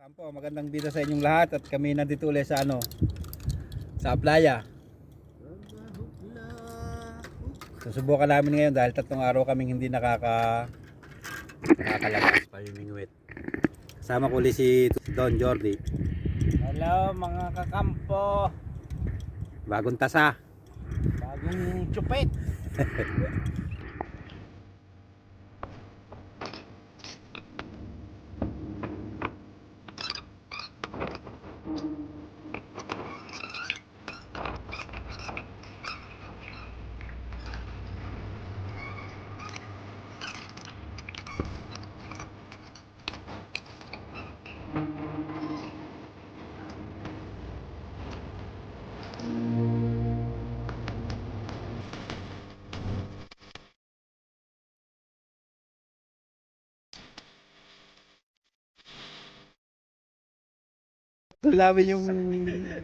Kampo, magandang bida sa inyong lahat at kami nandito ulit sa sa playa. Susubukan namin ngayon dahil 3 araw kaming hindi nakakalabas pamimingwit. Kasama ko ulit si Don Jordi. Hello mga kakampo. Bagong tasa. Bagong chupet. Namin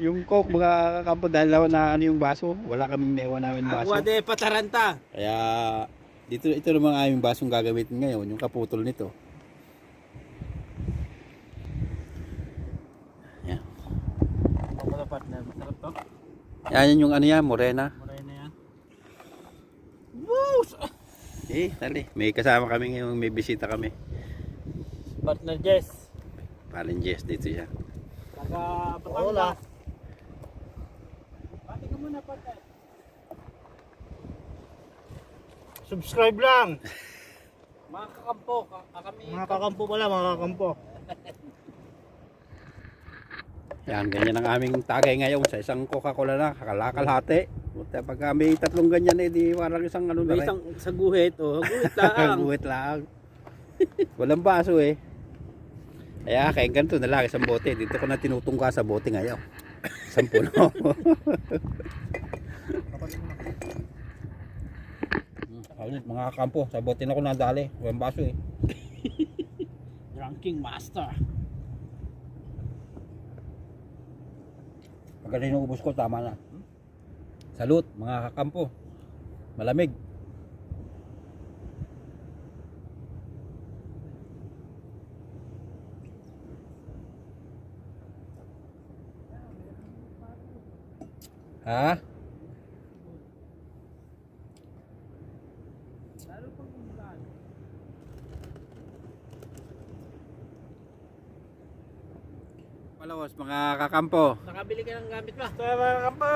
yung coke mga kakampo dahil na yung baso. Wala kaming naiwan namin baso. Aqua de Pataranta. Kaya ito naman ang aming basong gagamitin ngayon, yung kaputol nito. Yan. Ako partner, masarap to. Yan yung morena. Muray na yan. Tali. May kasama kami ngayon, may bisita kami. Partner Jess. Parin Jess dito siya. Taga Batangas. Pati ka muna partner. Subscribe lang. Mga kakampo, kami. Mga kakampo pala, mga kakampo. Yan, ganyan ang aming tagay ngayon sa isang Coca-Cola na, kalahati. Buta pag may 3 ganyan di parang isang na May rin. isang sa guhit, guhit lang. Guhit lang. Walang baso eh. Kaya ganito na lang, isang bote. Dito ko na tinutungka sa bote ngayon. 10 puno. Ulit mga kampo, sa bote na ko nadali. Walang baso eh. Drinking master. Pagka ubos ko, tama na. Salute mga kakampo. Malamig. Ha? Palawas mga kakampo. Nakabili ka ng gamit ba? Mga kakampo.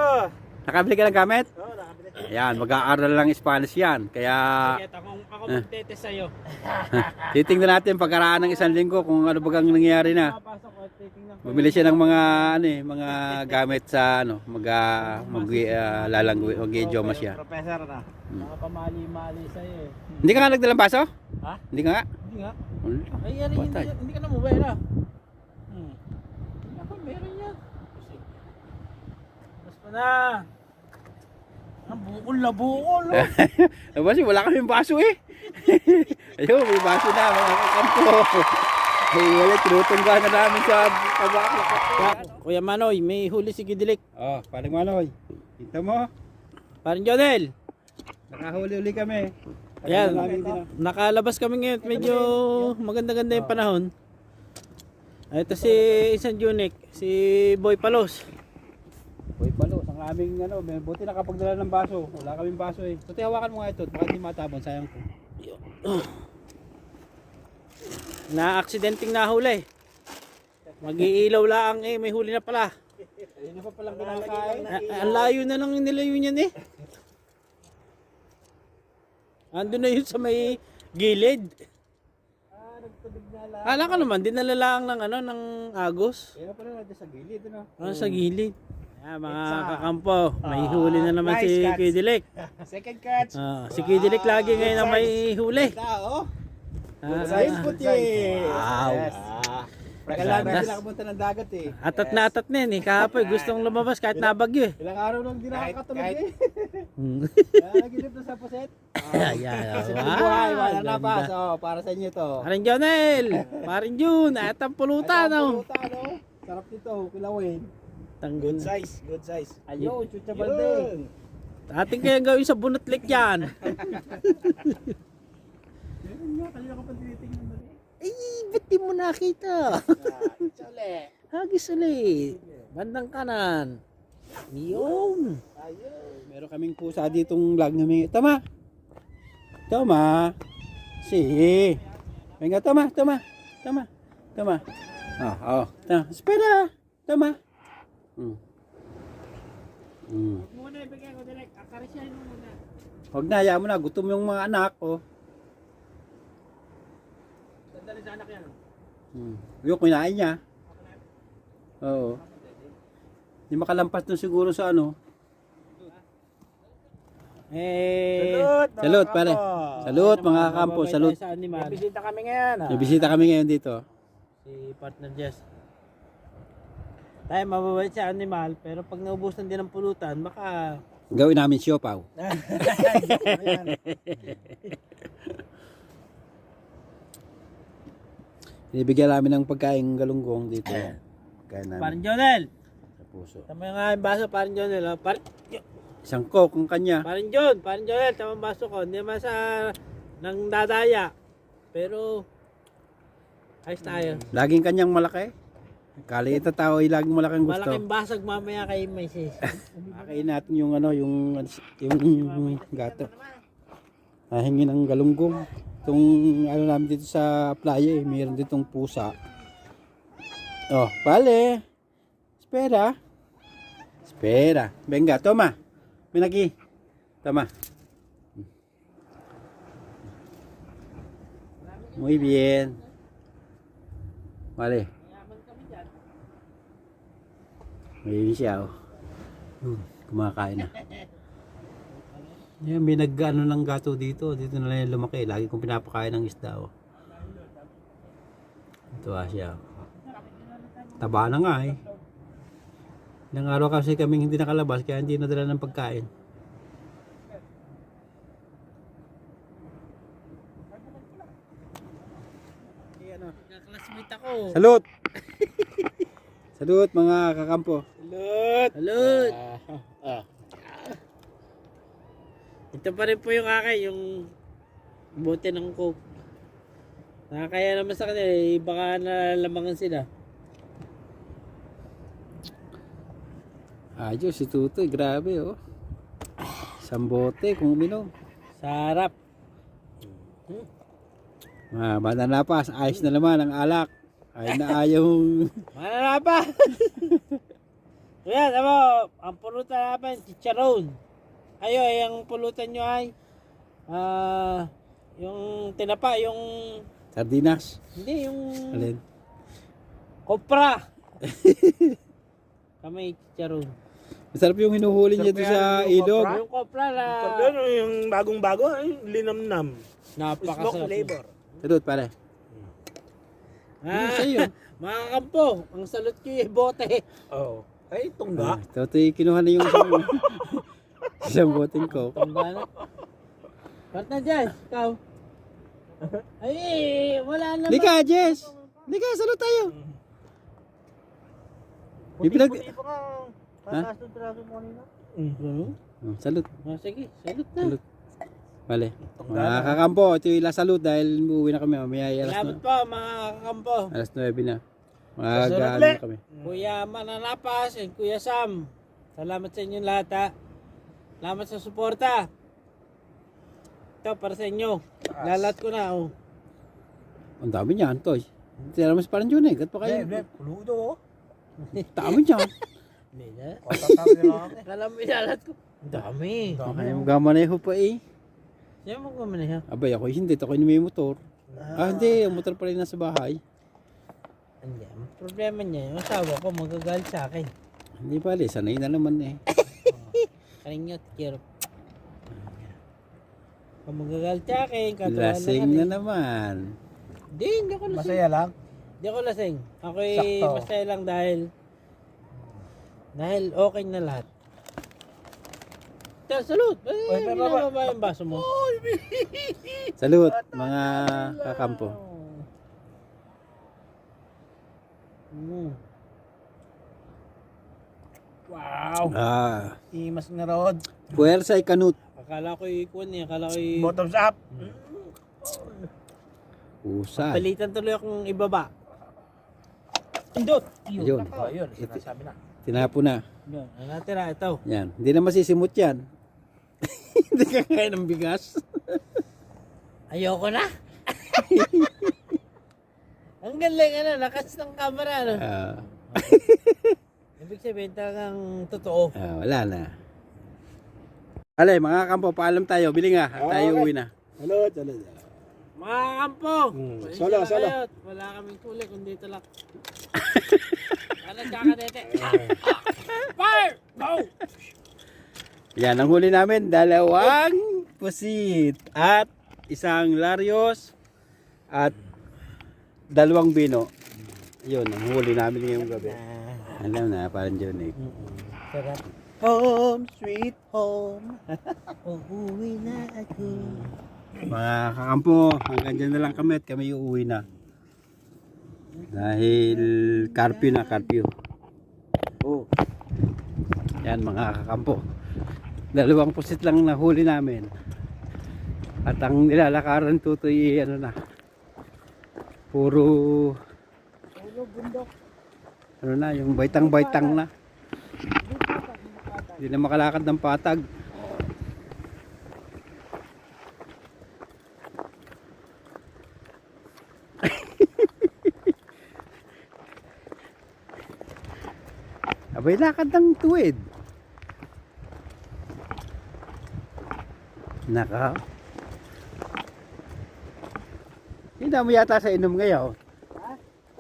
Nakabili ka ng gamit? Oo, nakabili. Ayan, mag-aaral lang Spanish yan. Kaya Sige, ako magtete sa'yo. titingnan natin pagkaraan ng 1 linggo kung ano bagang nangyayari na. Papasok ko, titingnan ko. Bumili siya ng mga mga gamit sa mag-idioma siya. Professor na. Nakapamali-mali sa'yo eh. Hindi ka nga nagdalang baso? Ha? Hindi ka nga? Hindi nga. Wala. Ay, yan, Patay. hindi ka na mobile ah. Ako, meron yan. Mas pa na. Bukol na bukol. Kasi wala kaming baso eh. Ayun, may baso na mga kakampo. Ay, wala, tinutungga na namin sa kabakla. Kuya Manoy, may huli si Gidilik. Oh, paring Manoy. Kita mo? Parin Jonel. Nakahuli-uli kami. Ayan, nakalabas kami ngayon. Medyo maganda-ganda yung panahon. Ito si isang Unique, si Boy Palos. Boy Palos, ang aming may buti nakapagdala ng baso. Wala kaming baso eh. Tuti, hawakan mo nga ito. Baka hindi matabon, sayang ko. Na-aksidenteng nahuli. Mag-iilaw lang eh, may huli na pala. Ayun na pa palang kinakain. Ang layo na lang yung nilayo niyan eh. Ando na yun sa may gilid. Nagtubig na lang. Kala ka naman, dinala lang ng ng agos. Ayun pala natin sa gilid. Sa gilid. Mga kakampo, may huli na naman si Kidilik. Second catch. Si Kidilik lagi ngayon na may huli. Size puti. Wow. Kailangan na sila kapunta ng dagat eh. Atat na yun eh. Kahapoy, gustong lumabas kahit nabagyo eh. Ilang araw lang din nakakatulog eh. Nagilip na sa puset. Ayan. Buhay, wala na pa. So, para sa inyo to. Parin Jonel, Parin Jun, at ang pulutan. Sarap nito, kilawin. Tanggol. Good size. Ayun, chucha balde. Ating kaya gawin sa bunotlik yan. Meron nga, kanina ka pa tinitingnan mo eh. Ay, ba't di mo nakita? Hagis ulit. Bandang kanan. Yun. Meron kaming pusa ditong lag namin. Tama. Tama. Si. Venga, tama. Tama. Tama. Oh. Tama. Espera. Tama. Muna, ibigay ko direct. Akarisyahin mo muna. Huwag na, hayaan mo na. Gutom yung mga anak. Oh. Dadali sa anak yan. Yung kinain niya. Oo. Hindi makalampas dun siguro sa ano. Salud, pare. Salud, mga kampo. Salud. Sa animal. May bisita kami ngayon. May bisita kami ngayon dito. Si partner Jess. Tayo mababait sa animal, pero pag naubusan din ng pulutan, baka Gawin namin siopaw. Binibigyan namin ng pagkain galunggong dito. Kaya namin parang Jonel. sa puso. Tama yung aking baso, parang Jonel. Oh. Isang coke ang kanya. Parang Jonel, tama ang baso ko. Hindi naman sa nang dadaya. Pero ayos tayo. Laging kanyang malaki. Kaliit na tao ay laging malaking gusto. Malaking basag mamaya kay Mrs. Kakain natin yung ano, yung gato. Nahingi ng galunggong. Itong ano namin dito sa playa eh, mayroon ditong pusa. Oh, vale. Espera. Venga, toma. Ven aquí. Toma. Muy bien. Vale. Mayroon siya, oh. Kumakain na. Yan, may nag-ano ng gato dito. Dito na lang yung lumaki. Lagi kong pinapakain ng isda, oh. Ito siya. Taba na nga, eh. Ilang araw kasi kaming hindi nakalabas, kaya hindi nadala ng pagkain. Kaklasmate ako. Salud! Salud, mga kakampo. Salud! Ito pa rin po yung akin, yung bote ng coke. Nakakaya naman sa kanila, eh, baka nalalamangan sila. Ayos, si Tutoy, grabe, oh. Isang bote kung uminom. Sarap. Banda na pa, ayos na naman ang alak. Ay na ayaw. Mana pa? Kuya, tama, ang pulutan namin, chicharon. Ayo, yung pulutan nyo ay, yung tinapa, yung, Sardinas. hindi, yung Alin? kopra. Kami chicharon. Masarap yung hinuhuli niya doon sa ilog. Yung kopra na, Yung bagong-bago, ay linamnam. Smoke napakasarap. flavor. Salud, pare. Ah, Sa'yo. mga kampo, ang salot ko yung bote. Oh. Ay, tungga. Tutoy, kinuha na yung isang boteng coke. Tamba na. Ba't na dyan? Ikaw? Ay, wala naman. Lika, Jess! Lika, salud tayo. May pinag... Puti-puti pa ka. Ha? Pataas ng traso mo kanina. Salud. Ah, sige, salot na. Salud. Vale. Mga kakampo, ito yung last salud dahil uuwi na kami. Mamaya ay Salamat po mga kakampo. alas 9 na. Salud Mag-ano ulit. na kami. Kuya Mananapas and Kuya Sam. Salamat sa inyong lahat ha. Salamat sa suporta. Ito para sa inyo. Lalat ko na oh. Ang dami niyan, Toy. Tira mas parang yun eh. Gat pa kayo. Puludo. Dami niyan. Hindi na. Patatabi lang ako. Alam mo ilalat ko. Ang dami. Kaya magamaneho pa eh. Siya mo kumain ha. Abay ako hindi. Ako yung may motor. Hindi. Ang motor pala nasa bahay. Hindi. Ang problema niya, yung asawa ko magagalit sa akin. Hindi pala. Sanay na naman eh. Kaninyot, kirop. Kung magagalit sa akin, katuwa Lasing na naman. Hindi ako lasing. Masaya lang. Hindi ako lasing. Ako'y Sakto. masaya lang dahil okay na lahat. Salud! Uy, pero Binababa yung baso mo. Salud mga kakampo. Wow. Imas nga rod. Puwersa ay kanut. Akala ko ikuan niya. Akala ko Bottoms up. Pusa. Palitan tuloy akong ibaba. Indot! Yun. Oh, yun, sinasabi na. Tinapo na. Yun, ang natira, ito. Yan. Hindi na masisimot yan. Hindi ka kaya ng bigas. Ayoko na. Ang galing, ano, lakas ng camera, ano. Ibig sabihin talagang totoo. Wala na. Alay, mga kampo, paalam tayo. Bili nga. Tayo uwi na. Salud. Mga kampo! Solo. Wala kaming kulik, kundi ito lang. Ano, kakadete? Fire! Go! Yan, ang huli namin, 2 pusit at 1 Larios at 2 bino. Yun, ang huli namin ngayong gabi. Alam na, parang Johnny. Sarap. Home, sweet home. Uuwi na ako. Mga kakampo, hanggang dyan na lang kami at kami uuwi na. Dahil curfew. Oh. Yan mga kakampo. 2 pusit lang nahuli namin. At ang nilalakaran tutoy ano na. Puro bundok. ano na, yung baitang-baitang na. Hindi na makalakad ng patag. Abay, lakad ng tuwid. Naka. Hina mo yata sa inom ngayon.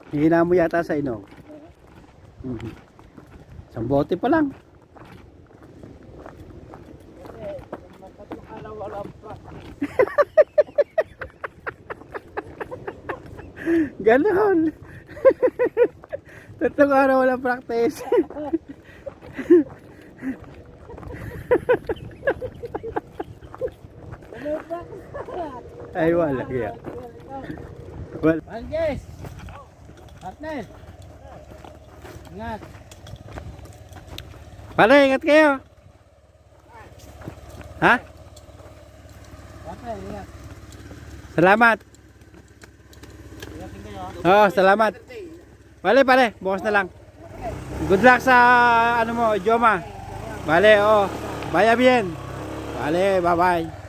Hina mo yata sa inom. Isang bote pa lang. Ganon. 3 araw walang practice. Ay wala kaya. Wala. Anges! Partner! Ingat! Pare, ingat kayo. Ha? Partner, ingat! Salamat. Ingatin kayo. Oh, salamat. Pare, bukas na lang. Good luck sa ano mo, idioma. Vale, oh. Vaya bien. Vale, bye-bye.